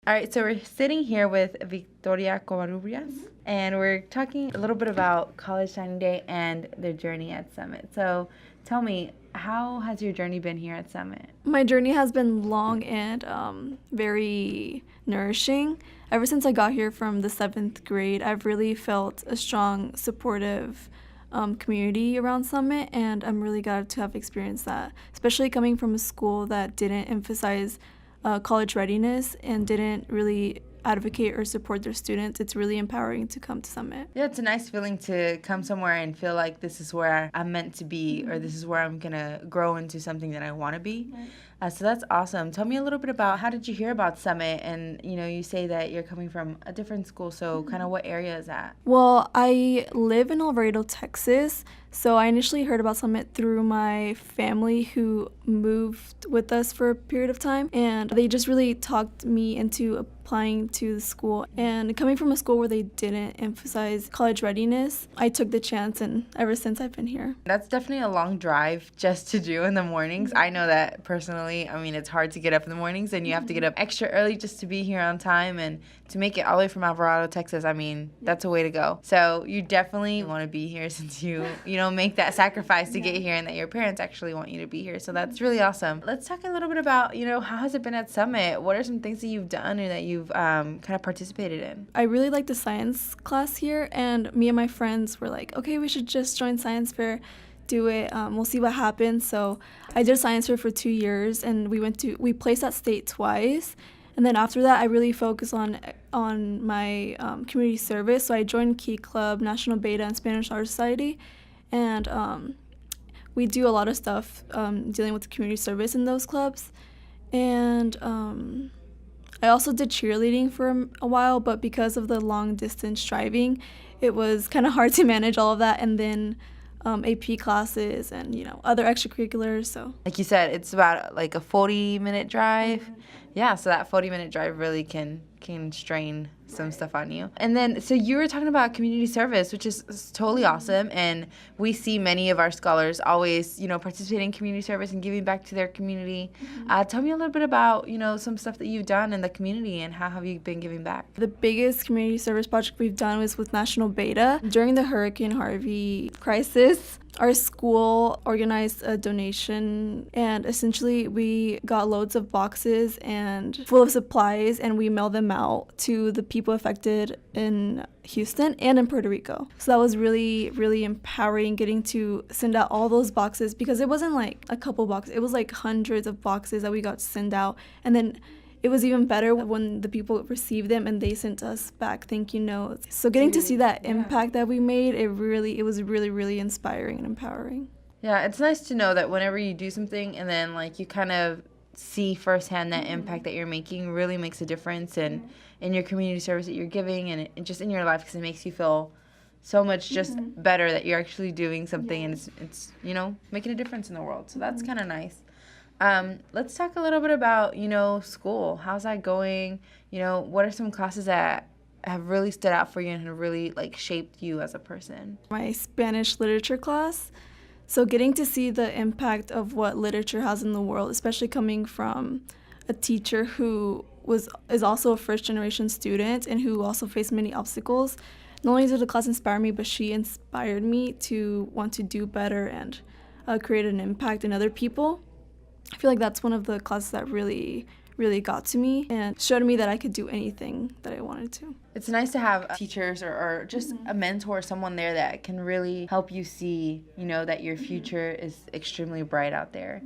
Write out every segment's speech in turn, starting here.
All right, so we're sitting here with Victoria Covarrubias, and we're talking a little bit about College Signing Day and their journey at Summit. So tell me, how has your journey been here at Summit? My journey has been long and very nourishing. Ever since I got here from the 7th grade, I've really felt a strong, supportive community around Summit, and I'm really glad to have experienced that, especially coming from a school that didn't emphasize college readiness and didn't really advocate or support their students. It's really empowering to come to Summit. Yeah, it's a nice feeling to come somewhere and feel like this is where I'm meant to be, or this is where I'm going to grow into something that I want to be. So that's awesome. Tell me a little bit about how did you hear about Summit? And, you say that you're coming from a different school, so kind of what area is that? Well, I live in El Laredo, Texas, so I initially heard about Summit through my family who moved with us for a period of time, and they just really talked me into applying to the school. And coming from a school where they didn't emphasize college readiness, I took the chance, and ever since I've been here. That's definitely a long drive just to do in the mornings. I know that personally. It's hard to get up in the mornings, and you have to get up extra early just to be here on time, and to make it all the way from Alvarado, Texas, that's a way to go. So you definitely want to be here since you make that sacrifice to get here, and that your parents actually want you to be here. So that's really awesome. Let's talk a little bit about, how has it been at Summit? What are some things that you've done or that you've kind of participated in? I really like the science class here, and me and my friends were like, okay, we should just join science fair. Do it. We'll see what happens. So I did science fair for 2 years, and we placed at state twice. And then after that, I really focused on my community service. So I joined Key Club, National Beta, and Spanish Art Society, and we do a lot of stuff dealing with community service in those clubs. And I also did cheerleading for a while, but because of the long distance driving, it was kind of hard to manage all of that. And then AP classes and other extracurriculars. So like you said, it's about like a 40-minute drive. Mm-hmm. Yeah, so that 40-minute drive really can strain some stuff on you. And then, so you were talking about community service, which is totally awesome. And we see many of our scholars always, participate in community service and giving back to their community. Mm-hmm. Tell me a little bit about, some stuff that you've done in the community and how have you been giving back? The biggest community service project we've done was with National Beta. During the Hurricane Harvey crisis, our school organized a donation, and essentially we got loads of boxes and full of supplies, and we mailed them out to the people affected in Houston and in Puerto Rico. So that was really, really empowering, getting to send out all those boxes, because it wasn't like a couple boxes, it was like hundreds of boxes that we got to send out. And then it was even better when the people received them and they sent us back thank you notes. So getting to see that impact that we made, it was really, really inspiring and empowering. Yeah, it's nice to know that whenever you do something and then you kind of see firsthand that impact that you're making really makes a difference in your community service that you're giving and just in your life, because it makes you feel so much just better that you're actually doing something and it's making a difference in the world. So that's kind of nice. Let's talk a little bit about, school. How's that going? What are some classes that have really stood out for you and have really shaped you as a person? My Spanish literature class. So getting to see the impact of what literature has in the world, especially coming from a teacher who is also a first-generation student and who also faced many obstacles. Not only did the class inspire me, but she inspired me to want to do better and create an impact in other people. I feel like that's one of the classes that really, really got to me and showed me that I could do anything that I wanted to. It's nice to have teachers or just a mentor, someone there that can really help you see, that your future is extremely bright out there.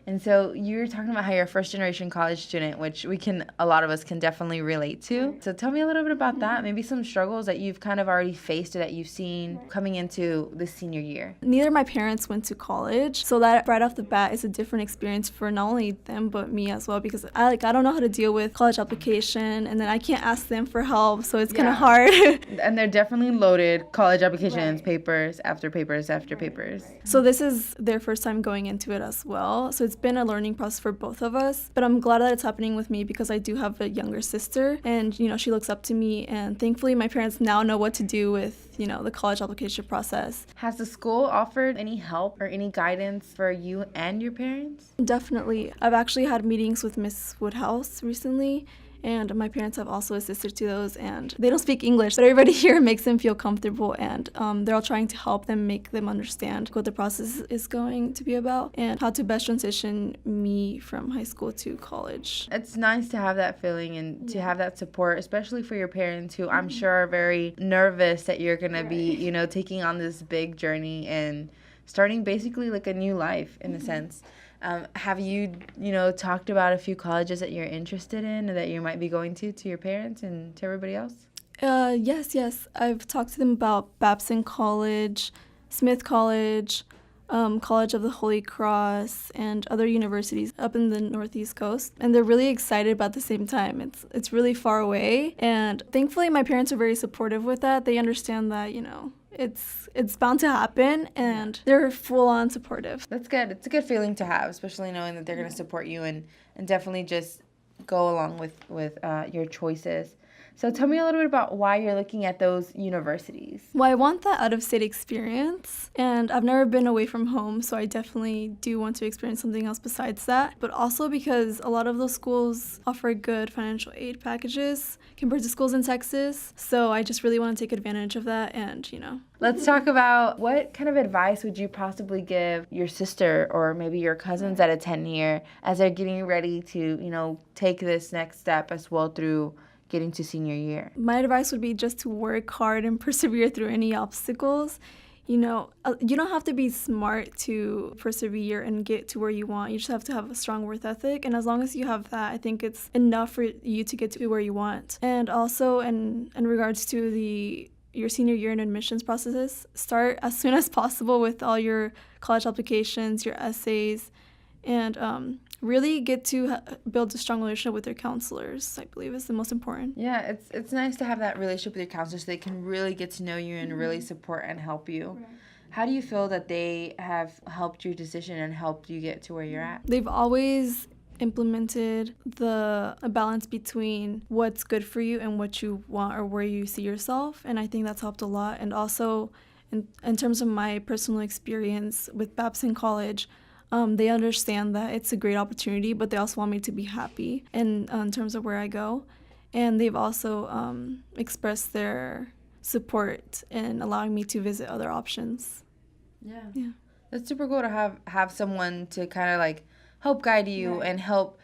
And so you were talking about how you're a first-generation college student, which a lot of us can definitely relate to. So tell me a little bit about that, maybe some struggles that you've kind of already faced or that you've seen coming into this senior year. Neither of my parents went to college, so that right off the bat is a different experience for not only them but me as well, because I don't know how to deal with college application, and then I can't ask them for help, so it's kind of hard. And they're definitely loaded college applications, papers after papers after papers. So this is their first time going into it as well, so it's been a learning process for both of us, but I'm glad that it's happening with me because I do have a younger sister, and she looks up to me, and thankfully my parents now know what to do with the college application process. Has the school offered any help or any guidance for you and your parents? Definitely. I've actually had meetings with Miss Woodhouse recently, And my parents have also assisted to those, and they don't speak English, but everybody here makes them feel comfortable, and they're all trying to help them, make them understand what the process is going to be about and how to best transition me from high school to college. It's nice to have that feeling and to have that support, especially for your parents who I'm sure are very nervous that you're going to be, taking on this big journey and starting basically like a new life in a sense. Have you, talked about a few colleges that you're interested in or that you might be going to your parents and to everybody else? Yes. I've talked to them about Babson College, Smith College, College of the Holy Cross, and other universities up in the Northeast Coast. And they're really excited about the same time. It's really far away. And thankfully, my parents are very supportive with that. They understand that, it's bound to happen, and they're full-on supportive. That's good. It's a good feeling to have, especially knowing that they're going to support you and definitely just go along with your choices. So tell me a little bit about why you're looking at those universities. Well, I want that out-of-state experience, and I've never been away from home, so I definitely do want to experience something else besides that. But also because a lot of those schools offer good financial aid packages compared to schools in Texas, so I just really want to take advantage of that and, Let's talk about what kind of advice would you possibly give your sister or maybe your cousins that attend here as they're getting ready to, take this next step as well through getting to senior year? My advice would be just to work hard and persevere through any obstacles. You don't have to be smart to persevere and get to where you want. You just have to have a strong work ethic. And as long as you have that, I think it's enough for you to get to where you want. And also in regards to your senior year and admissions processes, start as soon as possible with all your college applications, your essays, and really get to build a strong relationship with your counselors, I believe is the most important. Yeah, it's nice to have that relationship with your counselors so they can really get to know you and really support and help you. Right. How do you feel that they have helped your decision and helped you get to where you're at? They've always implemented a balance between what's good for you and what you want or where you see yourself, and I think that's helped a lot. And also in terms of my personal experience with Babson College, they understand that it's a great opportunity, but they also want me to be happy in terms of where I go. And they've also expressed their support in allowing me to visit other options. Yeah. That's super cool to have someone to kind of like help guide you and help,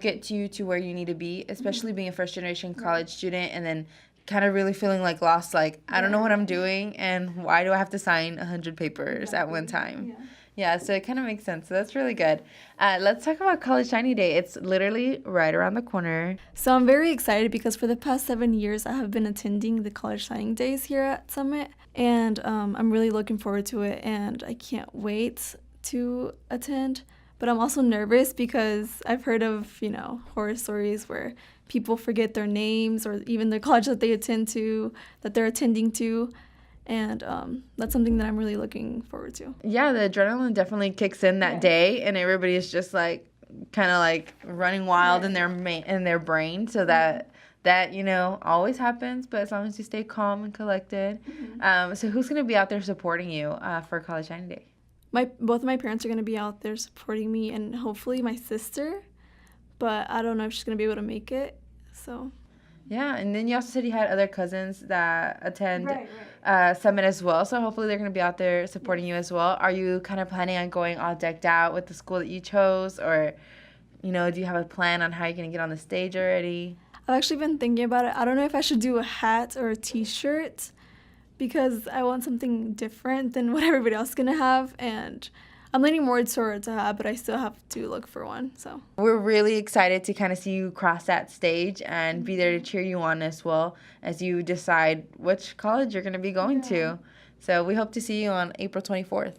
get you to where you need to be, especially being a first-generation college student and then kind of really feeling like lost, like, I don't know what I'm doing and why do I have to sign 100 papers at one time? Yeah, so it kind of makes sense. So that's really good. Let's talk about College Signing Day. It's literally right around the corner. So I'm very excited because for the past 7 years, I have been attending the College Signing Days here at Summit. And I'm really looking forward to it. And I can't wait to attend. But I'm also nervous because I've heard of, horror stories where people forget their names or even the college that they're attending to. And that's something that I'm really looking forward to. Yeah, the adrenaline definitely kicks in that day, and everybody is just like kind of like running wild in their brain. So that always happens. But as long as you stay calm and collected. So who's gonna be out there supporting you for College Signing Day? Both of my parents are gonna be out there supporting me, and hopefully my sister. But I don't know if she's gonna be able to make it. So. Yeah, and then you also said you had other cousins that attend Summit as well, so hopefully they're going to be out there supporting you as well. Are you kind of planning on going all decked out with the school that you chose, or, do you have a plan on how you're going to get on the stage already? I've actually been thinking about it. I don't know if I should do a hat or a t-shirt because I want something different than what everybody else is going to have, and I'm leaning more towards a hat, but I still have to look for one. So we're really excited to kind of see you cross that stage and be there to cheer you on as well as you decide which college you're going to be going to. So we hope to see you on April 24th.